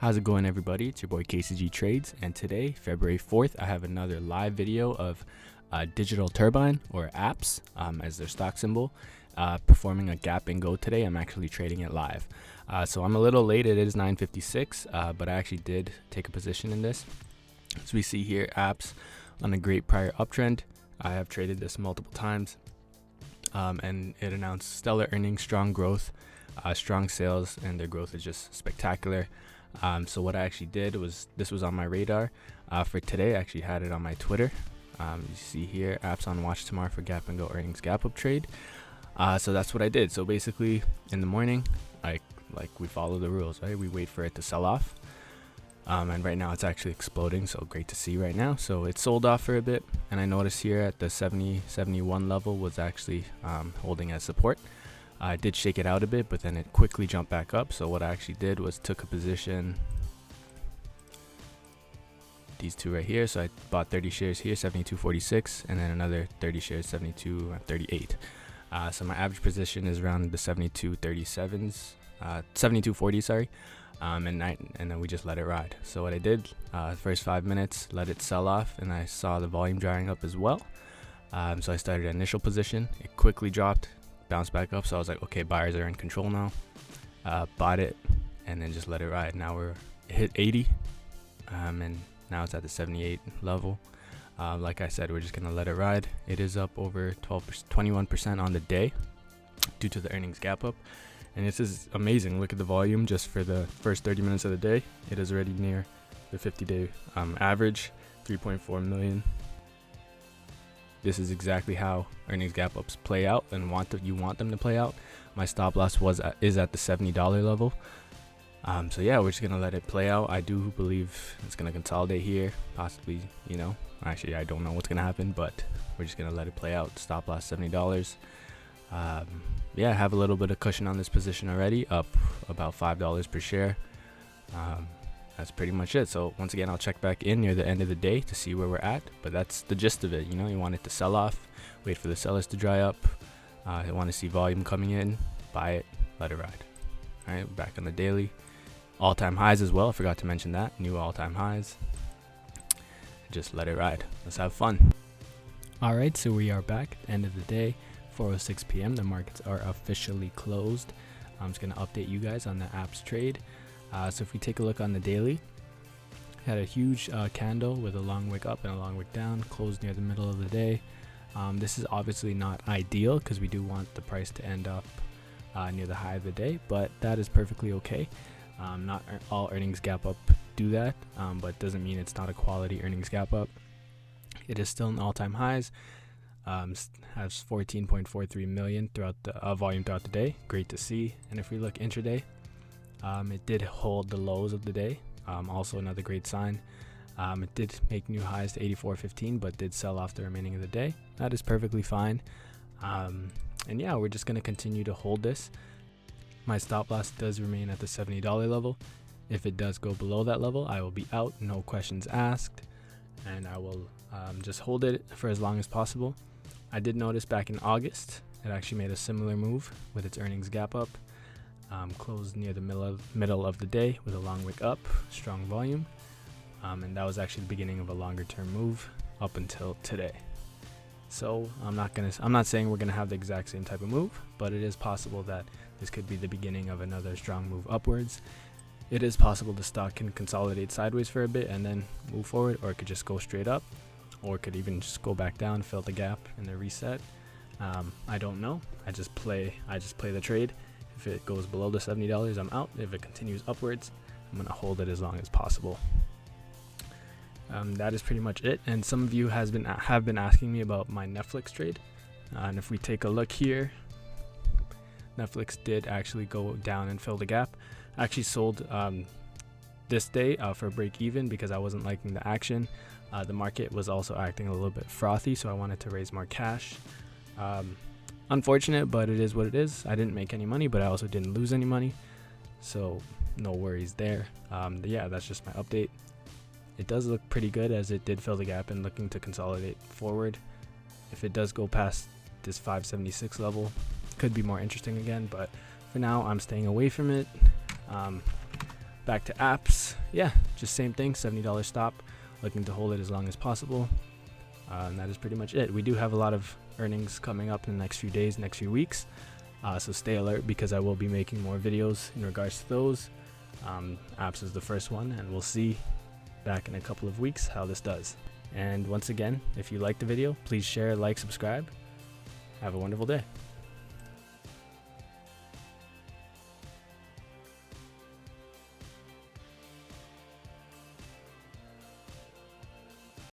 How's it going, everybody? It's your boy KCG Trades, and today, February 4th, I have another live video of Digital Turbine, or APPS as their stock symbol, performing a gap and go today. I'm actually trading it live. So I'm a little late. It is 9:56, but I actually did take a position in this. As we see here, APPS on a great prior uptrend. I have traded this multiple times, and it announced stellar earnings, strong growth, strong sales, and their growth is just spectacular. So what I actually did was, this was on my radar for today. I actually had it on my Twitter. You see here, APPS on watch tomorrow for gap and go earnings gap up trade. So that's what I did. So basically in the morning, like we follow the rules, right? We wait for it to sell off. And right now it's actually exploding, so great to see right now. So it sold off for a bit, and I noticed here at the 71 level was actually holding as support. I did shake it out a bit, but then it quickly jumped back up. So what I actually did was took a position, these two right here. So I bought 30 shares here, 72.46, and then another 30 shares, 72.38. So my average position is around the 72.37s, 72.40, sorry. And then we just let it ride. So what I did, first 5 minutes, let it sell off, and I saw the volume drying up as well. So I started an initial position. It quickly dropped, bounced back up. So I was like, okay, buyers are in control now. Bought it, and then just let it ride. Now it hit 80, and now it's at the 78 level. Like I said, we're just gonna let it ride. It is up over 21% on the day due to the earnings gap up. And this is amazing. Look at the volume just for the first 30 minutes of the day. It is already near the 50-day average, 3.4 million. This is exactly how earnings gap ups play out and you want them to play out. My stop loss is at the $70 level. So yeah, we're just gonna let it play out. I do believe it's gonna consolidate here, possibly. Actually, I don't know what's gonna happen, but we're just gonna let it play out. Stop loss $70. Yeah, I have a little bit of cushion on this position already, up about $5 per share. That's pretty much it. So once again, I'll check back in near the end of the day to see where we're at, but that's the gist of it. You want it to sell off, wait for the sellers to dry up. You want to see volume coming in, buy it, let it ride. All right, back on the daily. All-time highs as well, I forgot to mention that. New all-time highs. Just let it ride. Let's have fun. All right, so we are back at the end of the day. 4:06 p.m. The markets are officially closed. I'm just going to update you guys on the APPS trade. So if we take a look on the daily, had a huge candle with a long wick up and a long wick down, closed near the middle of the day. This is obviously not ideal because we do want the price to end up near the high of the day, but that is perfectly okay. Not all earnings gap up do that, but doesn't mean it's not a quality earnings gap up. It is still in all-time highs. Has 14.43 million throughout the volume throughout the day. Great to see. And if we look intraday, it did hold the lows of the day. Also another great sign. It did make new highs to 84.15, but did sell off the remaining of the day. That is perfectly fine. And yeah, we're just going to continue to hold this. My stop loss does remain at the $70 level. If it does go below that level, I will be out, no questions asked, and I will just hold it for as long as possible. I did notice back in August, it actually made a similar move with its earnings gap up. Closed near the middle of the day with a long wick up, strong volume, and that was actually the beginning of a longer term move up until today. So I'm not saying we're gonna have the exact same type of move, but it is possible that this could be the beginning of another strong move upwards. It is possible the stock can consolidate sideways for a bit and then move forward, or it could just go straight up, or it could even just go back down, fill the gap, and then reset. I don't know. I just play the trade. If it goes below the $70, I'm out. If it continues upwards, I'm gonna hold it as long as possible. That is pretty much it. And some of you have been asking me about my Netflix trade. And if we take a look here, Netflix did actually go down and fill the gap. I actually sold this day for a break even because I wasn't liking the action. The market was also acting a little bit frothy, so I wanted to raise more cash. Unfortunate, but it is what it is. I didn't make any money, but I also didn't lose any money, so no worries there. Yeah, that's just my update. It does look pretty good as it did fill the gap and looking to consolidate forward. If it does go past this 576 level, could be more interesting again, but for now I'm staying away from it. back to apps. Yeah, just same thing, $70 stop. Looking to hold it as long as possible. And that is pretty much it. We do have a lot of earnings coming up in the next few days, next few weeks. So stay alert because I will be making more videos in regards to those. Apps is the first one, and we'll see back in a couple of weeks how this does. And once again, if you liked the video, please share, like, subscribe. Have a wonderful day.